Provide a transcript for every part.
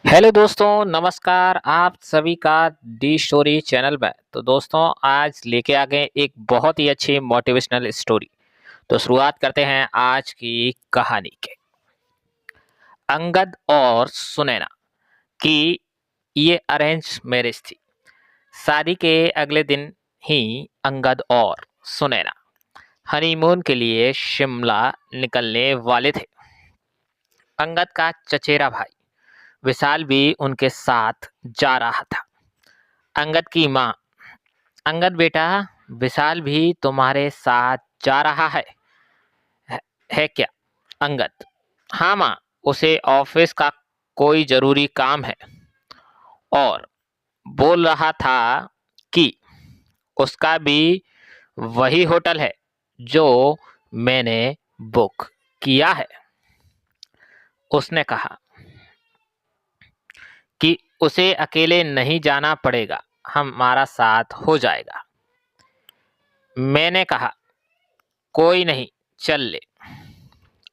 Hello दोस्तों, नमस्कार। आप सभी का डी स्टोरी चैनल में। तो दोस्तों, आज लेके आ गए एक बहुत ही अच्छी मोटिवेशनल स्टोरी। तो शुरुआत करते हैं आज की कहानी के। अंगद और सुनैना की ये अरेंज मैरिज थी। शादी के अगले दिन ही अंगद और सुनैना हनीमून के लिए शिमला निकलने वाले थे। अंगद का चचेरा भाई विशाल भी उनके साथ जा रहा था। अंगद की माँ, अंगद बेटा, विशाल भी तुम्हारे साथ जा रहा है, है क्या? अंगद, हाँ माँ, उसे ऑफिस का कोई जरूरी काम है और बोल रहा था कि उसका भी वही होटल है जो मैंने बुक किया है। उसने कहा कि उसे अकेले नहीं जाना पड़ेगा, हमारा साथ हो जाएगा। मैंने कहा कोई नहीं, चल ले।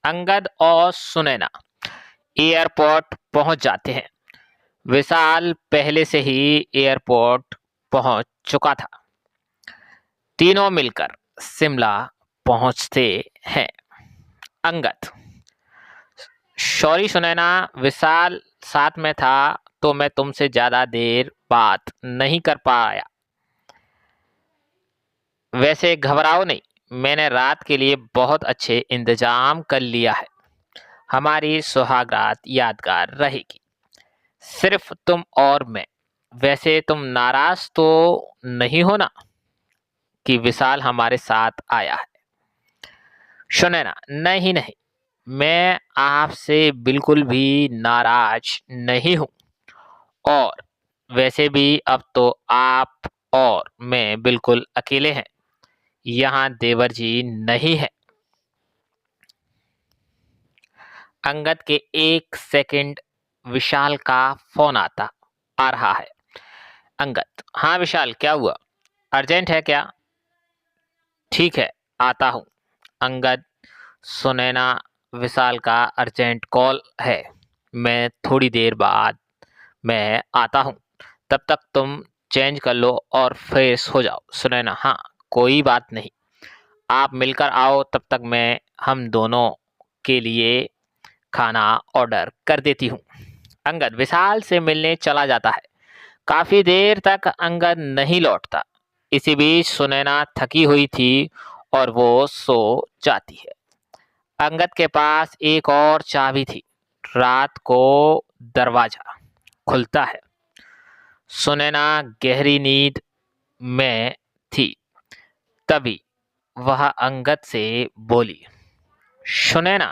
अंगद और सुनैना एयरपोर्ट पहुंच जाते हैं। विशाल पहले से ही एयरपोर्ट पहुंच चुका था। तीनों मिलकर शिमला पहुंचते हैं। अंगद, सॉरी सुनैना, विशाल साथ में था तो मैं तुमसे ज्यादा देर बात नहीं कर पाया। वैसे घबराओ नहीं, मैंने रात के लिए बहुत अच्छे इंतजाम कर लिया है। हमारी सुहागरात यादगार रहेगी, सिर्फ तुम और मैं। वैसे तुम नाराज तो नहीं हो ना कि विशाल हमारे साथ आया है? सुनैना, नहीं नहीं, मैं आपसे बिल्कुल भी नाराज नहीं हूं। और वैसे भी अब तो आप और मैं बिल्कुल अकेले हैं, यहाँ देवर जी नहीं है। अंगद के एक सेकंड विशाल का फोन आ रहा है। अंगद, हाँ विशाल, क्या हुआ? अर्जेंट है क्या? ठीक है, आता हूँ। अंगद, सुनैना, विशाल का अर्जेंट कॉल है, मैं थोड़ी देर बाद मैं आता हूँ। तब तक तुम चेंज कर लो और फ्रेश हो जाओ। सुनैना, हाँ कोई बात नहीं, आप मिलकर आओ, तब तक मैं हम दोनों के लिए खाना ऑर्डर कर देती हूँ। अंगद विशाल से मिलने चला जाता है। काफी देर तक अंगद नहीं लौटता। इसी बीच सुनैना थकी हुई थी और वो सो जाती है। अंगद के पास एक और चाबी थी। रात को दरवाजा खुलता है। सुनैना गहरी नींद में थी। तभी वह अंगद से बोली, सुनैना।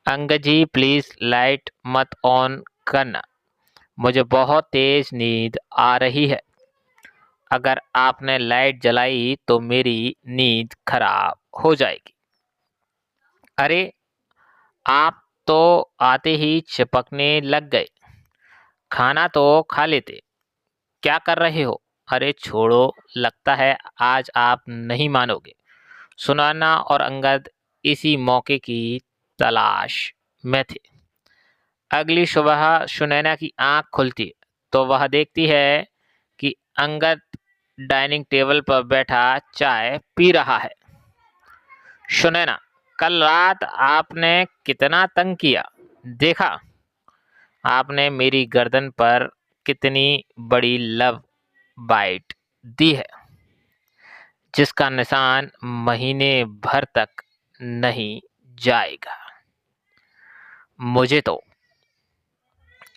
अंगद जी प्लीज लाइट मत ऑन करना, मुझे बहुत तेज नींद आ रही है। अगर आपने लाइट जलाई तो मेरी नींद खराब हो जाएगी। अरे, आप तो आते ही चिपकने लग गए। खाना तो खा लेते। क्या कर रहे हो? अरे छोड़ो, लगता है आज आप नहीं मानोगे। सुनैना और अंगद इसी मौके की तलाश में थे। अगली सुबह सुनैना की आंख खुलती तो वह देखती है कि अंगद डाइनिंग टेबल पर बैठा चाय पी रहा है। सुनैना, कल रात आपने कितना तंग किया, देखा? आपने मेरी गर्दन पर कितनी बड़ी लव बाइट दी है, जिसका निशान महीने भर तक नहीं जाएगा। मुझे तो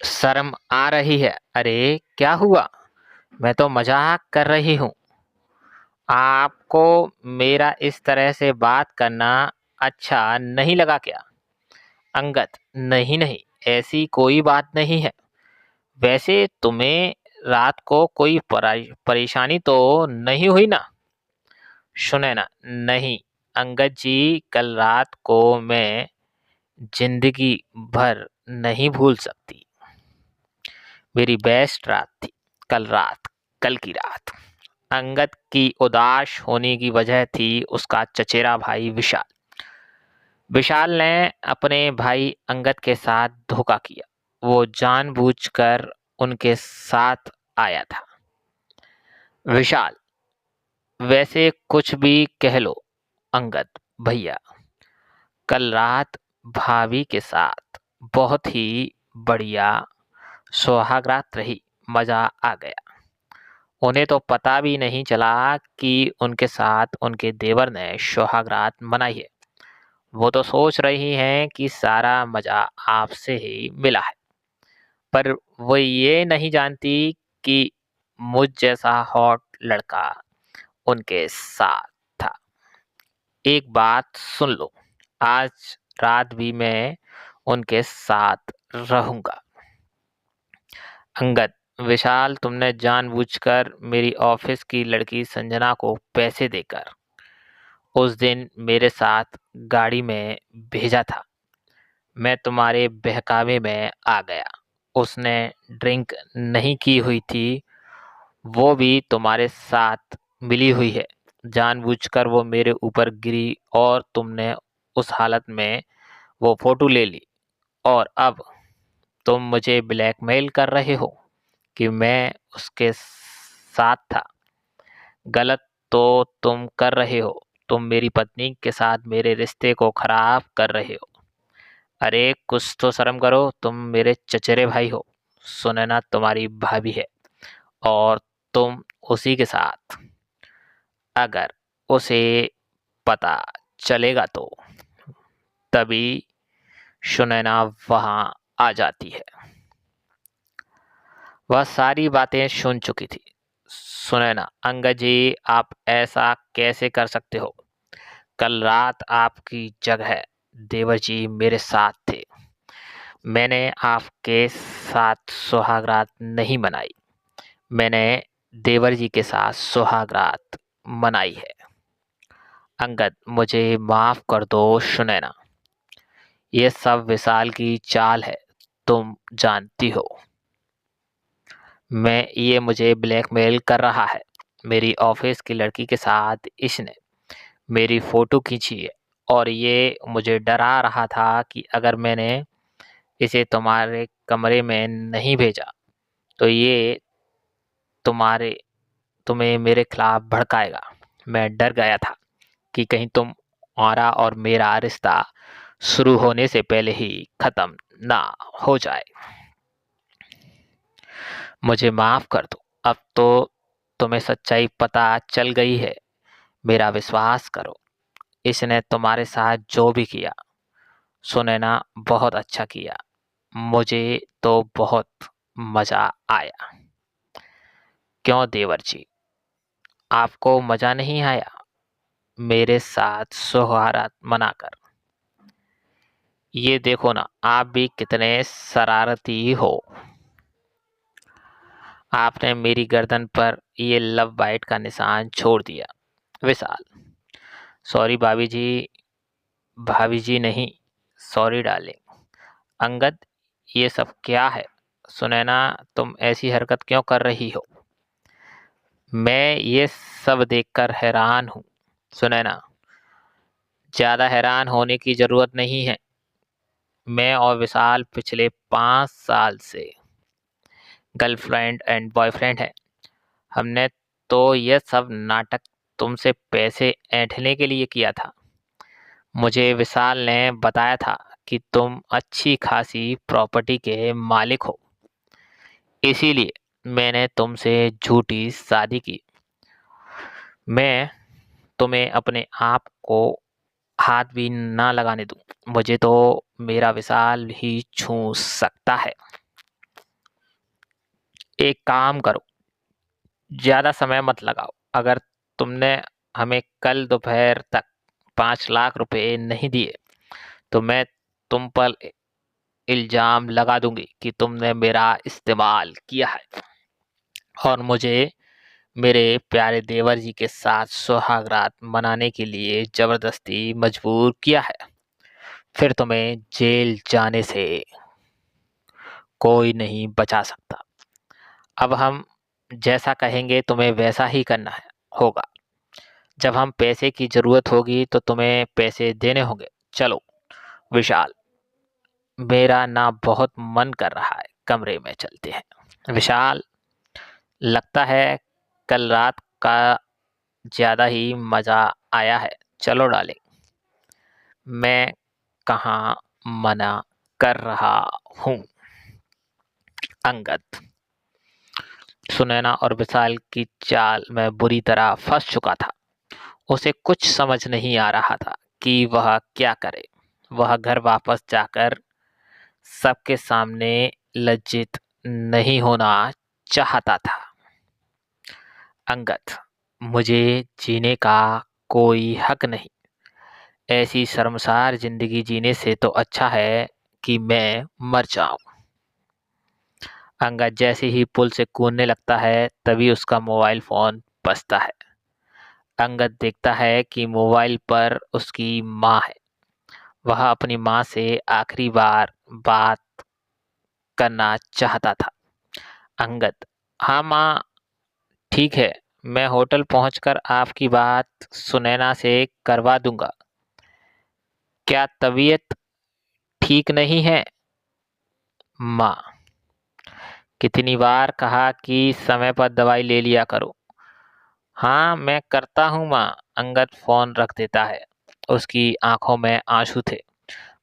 शर्म आ रही है। अरे क्या हुआ, मैं तो मजाक कर रही हूँ। आपको मेरा इस तरह से बात करना अच्छा नहीं लगा क्या? अंगद, नहीं नहीं, ऐसी कोई बात नहीं है। वैसे तुम्हें रात को कोई परेशानी तो नहीं हुई ना? सुनैना, नहीं अंगद जी, कल रात को मैं जिंदगी भर नहीं भूल सकती। मेरी बेस्ट रात थी कल रात, कल की रात। अंगद की उदास होने की वजह थी उसका चचेरा भाई विशाल। विशाल ने अपने भाई अंगद के साथ धोखा किया। वो जानबूझकर उनके साथ आया था। विशाल, वैसे कुछ भी कह लो अंगद भैया, कल रात भाभी के साथ बहुत ही बढ़िया सुहागरात रही, मजा आ गया। उन्हें तो पता भी नहीं चला कि उनके साथ उनके देवर ने सुहागरात मनाई है। वो तो सोच रही हैं कि सारा मजा आपसे ही मिला है, पर वो ये नहीं जानती कि मुझ जैसा हॉट लड़का उनके साथ था। एक बात सुन लो, आज रात भी मैं उनके साथ रहूंगा। अंगद, विशाल, तुमने जानबूझकर मेरी ऑफिस की लड़की संजना को पैसे देकर उस दिन मेरे साथ गाड़ी में भेजा था। मैं तुम्हारे बहकावे में आ गया। उसने ड्रिंक नहीं की हुई थी, वो भी तुम्हारे साथ मिली हुई है। जानबूझकर वो मेरे ऊपर गिरी और तुमने उस हालत में वो फोटो ले ली, और अब तुम मुझे ब्लैकमेल कर रहे हो कि मैं उसके साथ था। गलत तो तुम कर रहे हो। तुम मेरी पत्नी के साथ मेरे रिश्ते को खराब कर रहे हो। अरे कुछ तो शर्म करो, तुम मेरे चचेरे भाई हो। सुनैना तुम्हारी भाभी है और तुम उसी के साथ। अगर उसे पता चलेगा तो तभी सुनैना वहां आ जाती है। वह सारी बातें सुन चुकी थी। सुनैना, अंगद जी, आप ऐसा कैसे कर सकते हो? कल रात आपकी जगह देवर जी मेरे साथ थे। मैंने आपके साथ सुहागरात नहीं मनाई, मैंने देवर जी के साथ सुहागरात मनाई है। अंगद, मुझे माफ कर दो सुनैना, ये सब विशाल की चाल है, तुम जानती हो। ये मुझे ब्लैकमेल कर रहा है। मेरी ऑफिस की लड़की के साथ इसने मेरी फोटो खींची है, और ये मुझे डरा रहा था कि अगर मैंने इसे तुम्हारे कमरे में नहीं भेजा तो ये तुम्हें मेरे खिलाफ भड़काएगा। मैं डर गया था कि कहीं तुम्हारा और मेरा रिश्ता शुरू होने से पहले ही खत्म ना हो जाए। मुझे माफ कर दो, अब तो तुम्हें सच्चाई पता चल गई है। मेरा विश्वास करो, इसने तुम्हारे साथ जो भी किया, सुनैना, बहुत अच्छा किया। मुझे तो बहुत मजा आया। क्यों देवर जी, आपको मजा नहीं आया मेरे साथ सुहागरात मनाकर? ये देखो ना, आप भी कितने शरारती हो। आपने मेरी गर्दन पर ये लव बाइट का निशान छोड़ दिया। विशाल, सॉरी भाभी जी नहीं, सॉरी डार्लिंग। अंगद, ये सब क्या है? सुनैना, तुम ऐसी हरकत क्यों कर रही हो? मैं ये सब देखकर हैरान हूँ। सुनैना, ज्यादा हैरान होने की जरूरत नहीं है। मैं और विशाल पिछले 5 साल से गर्लफ्रेंड एंड बॉयफ्रेंड है। हमने तो ये सब नाटक तुमसे पैसे ऐंठने के लिए किया था। मुझे विशाल ने बताया था कि तुम अच्छी खासी प्रॉपर्टी के मालिक हो, इसीलिए मैंने तुमसे झूठी शादी की। मैं तुम्हें अपने आप को हाथ भी ना लगाने दूं। मुझे तो मेरा विशाल ही छू सकता है। एक काम करो, ज्यादा समय मत लगाओ। अगर तुमने हमें कल दोपहर तक 5 लाख रुपए नहीं दिए तो मैं तुम पर इल्जाम लगा दूंगी कि तुमने मेरा इस्तेमाल किया है और मुझे मेरे प्यारे देवर जी के साथ सुहागरात मनाने के लिए जबरदस्ती मजबूर किया है। फिर तुम्हें जेल जाने से कोई नहीं बचा सकता। अब हम जैसा कहेंगे तुम्हें वैसा ही करना है होगा। जब हम पैसे की जरूरत होगी तो तुम्हें पैसे देने होंगे। चलो विशाल, मेरा ना बहुत मन कर रहा है, कमरे में चलते हैं। विशाल, लगता है कल रात का ज़्यादा ही मज़ा आया है, चलो डार्लिंग। मैं कहाँ मना कर रहा हूँ। अंगद। सुनैना और विशाल की चाल में बुरी तरह फंस चुका था। उसे कुछ समझ नहीं आ रहा था कि वह क्या करे। वह घर वापस जाकर सबके सामने लज्जित नहीं होना चाहता था। अंगद, मुझे जीने का कोई हक नहीं। ऐसी शर्मसार जिंदगी जीने से तो अच्छा है कि मैं मर जाऊं। अंगद जैसे ही पुल से कूदने लगता है तभी उसका मोबाइल फोन बजता है। अंगद देखता है कि मोबाइल पर उसकी माँ है। वह अपनी माँ से आखिरी बार बात करना चाहता था। अंगद, हाँ माँ, ठीक है, मैं होटल पहुंचकर आपकी बात सुनैना से करवा दूंगा। क्या तबीयत ठीक नहीं है? माँ, कितनी बार कहा कि समय पर दवाई ले लिया करो। हाँ मैं करता हूँ माँ। अंगद फोन रख देता है। उसकी आंखों में आंसू थे।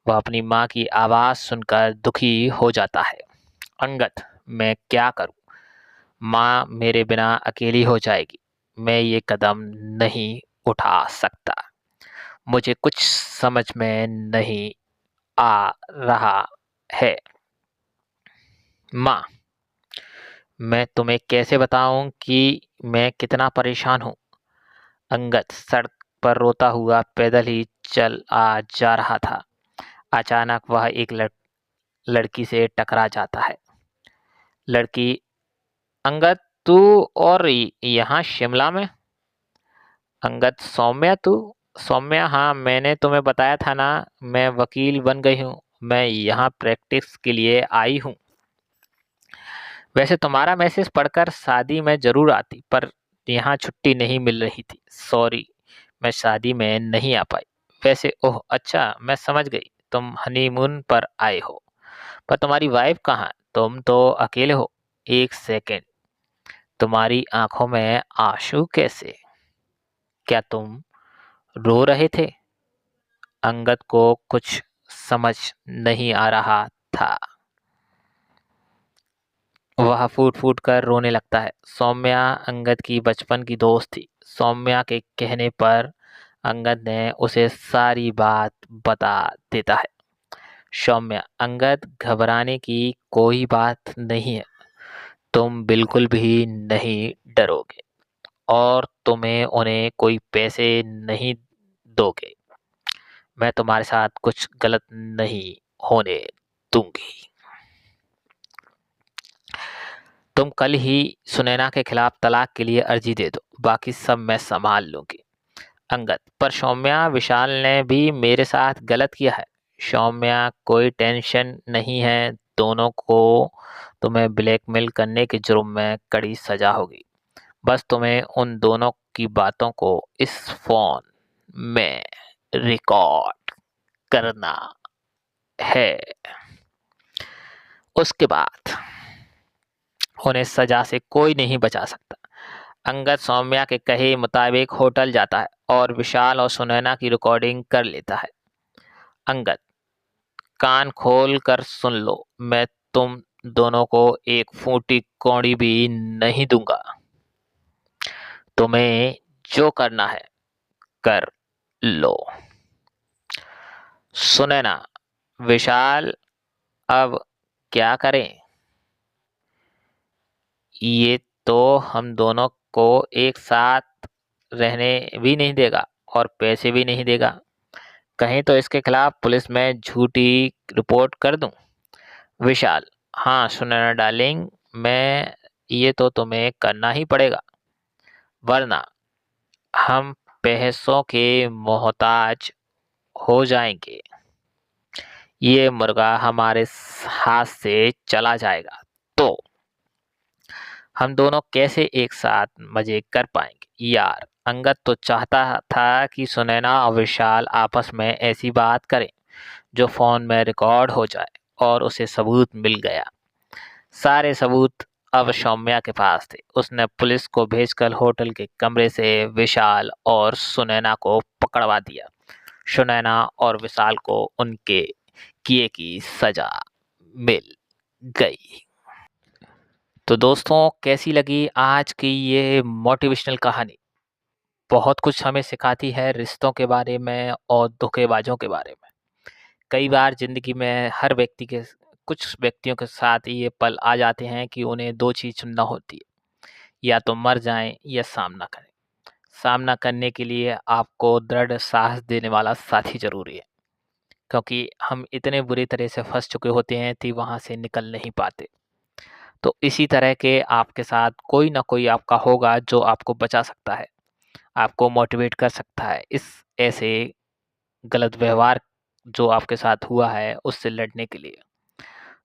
वह अपनी माँ की आवाज़ सुनकर दुखी हो जाता है। अंगद, मैं क्या करूँ? माँ मेरे बिना अकेली हो जाएगी। मैं ये कदम नहीं उठा सकता। मुझे कुछ समझ में नहीं आ रहा है। माँ, मैं तुम्हें कैसे बताऊं कि मैं कितना परेशान हूँ। अंगद सड़क पर रोता हुआ पैदल ही चल आ जा रहा था। अचानक वह एक लड़की से टकरा जाता है। लड़की, अंगद तू और यहाँ शिमला में? अंगद, सौम्या तू? सौम्या, हाँ मैंने तुम्हें बताया था ना, मैं वकील बन गई हूँ। मैं यहाँ प्रैक्टिस के लिए आई हूँ। वैसे तुम्हारा मैसेज पढ़कर शादी में जरूर आती, पर यहाँ छुट्टी नहीं मिल रही थी। सॉरी, मैं शादी में नहीं आ पाई। वैसे ओह अच्छा, मैं समझ गई, तुम हनीमून पर आए हो। पर तुम्हारी वाइफ कहाँ? तुम तो अकेले हो। एक सेकेंड, तुम्हारी आंखों में आंसू कैसे? क्या तुम रो रहे थे? अंगद को कुछ समझ नहीं आ रहा था। वह फूट फूट कर रोने लगता है। सौम्या अंगद की बचपन की दोस्त थी। सौम्या के कहने पर अंगद ने उसे सारी बात बता देता है। सौम्या, अंगद घबराने की कोई बात नहीं है। तुम बिल्कुल भी नहीं डरोगे और तुम्हें उन्हें कोई पैसे नहीं दोगे। मैं तुम्हारे साथ कुछ गलत नहीं होने दूंगी। तुम कल ही सुनैना के खिलाफ तलाक के लिए अर्जी दे दो, बाकी सब मैं संभाल लूंगी। अंगद, पर सौम्या, विशाल ने भी मेरे साथ गलत किया है। सौम्या, कोई टेंशन नहीं है, दोनों को तुम्हें ब्लैकमेल करने के जुर्म में कड़ी सजा होगी। बस तुम्हें उन दोनों की बातों को इस फोन में रिकॉर्ड करना है। उसके बाद उन्हें सजा से कोई नहीं बचा सकता। अंगद सौम्या के कहे मुताबिक होटल जाता है और विशाल और सुनैना की रिकॉर्डिंग कर लेता है। अंगद, कान खोल कर सुन लो, मैं तुम दोनों को एक फूटी कौड़ी भी नहीं दूंगा। तुम्हें जो करना है कर लो। सुनैना, विशाल, अब क्या करें? ये तो हम दोनों को एक साथ रहने भी नहीं देगा और पैसे भी नहीं देगा। कहीं तो इसके खिलाफ पुलिस में झूठी रिपोर्ट कर दूं। विशाल, हाँ सुनैना डार्लिंग, मैं ये तो तुम्हें करना ही पड़ेगा, वरना हम पैसों के मोहताज हो जाएंगे। ये मुर्गा हमारे हाथ से चला जाएगा तो हम दोनों कैसे एक साथ मजे कर पाएंगे। यार, अंगद तो चाहता था कि सुनैना और विशाल आपस में ऐसी बात करें जो फोन में रिकॉर्ड हो जाए। और उसे सबूत मिल गया। सारे सबूत अब सौम्या के पास थे। उसने पुलिस को भेजकर होटल के कमरे से विशाल और सुनैना को पकड़वा दिया। सुनैना और विशाल को उनके किए की सजा मिल गई। तो दोस्तों, कैसी लगी आज की ये मोटिवेशनल कहानी? बहुत कुछ हमें सिखाती है रिश्तों के बारे में और धोखेबाजों के बारे में। कई बार ज़िंदगी में हर व्यक्ति के कुछ व्यक्तियों के साथ ये पल आ जाते हैं कि उन्हें 2 चीज़ चुनना होती है, या तो मर जाएँ या सामना करें। सामना करने के लिए आपको दृढ़ साहस देने वाला साथी ज़रूरी है, क्योंकि हम इतने बुरी तरह से फँस चुके होते हैं कि वहाँ से निकल नहीं पाते। तो इसी तरह के आपके साथ कोई ना कोई आपका होगा जो आपको बचा सकता है, आपको मोटिवेट कर सकता है इस ऐसे गलत व्यवहार जो आपके साथ हुआ है उससे लड़ने के लिए।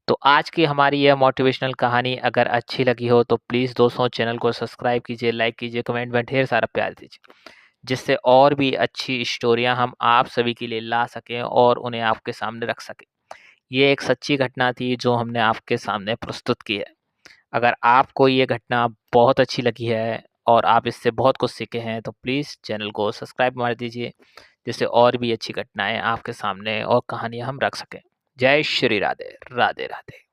तो आज की हमारी यह मोटिवेशनल कहानी अगर अच्छी लगी हो तो प्लीज़ दोस्तों चैनल को सब्सक्राइब कीजिए, लाइक कीजिए, कमेंट में ढेर सारा प्यार दीजिए, जिससे और भी अच्छी स्टोरियाँ हम आप सभी के लिए ला सकें और उन्हें आपके सामने रख सकें। ये एक सच्ची घटना थी जो हमने आपके सामने प्रस्तुत की है। अगर आपको ये घटना बहुत अच्छी लगी है और आप इससे बहुत कुछ सीखे हैं तो प्लीज़ चैनल को सब्सक्राइब मार दीजिए, जिससे और भी अच्छी घटनाएँ आपके सामने और कहानियाँ हम रख सकें। जय श्री राधे, राधे राधे।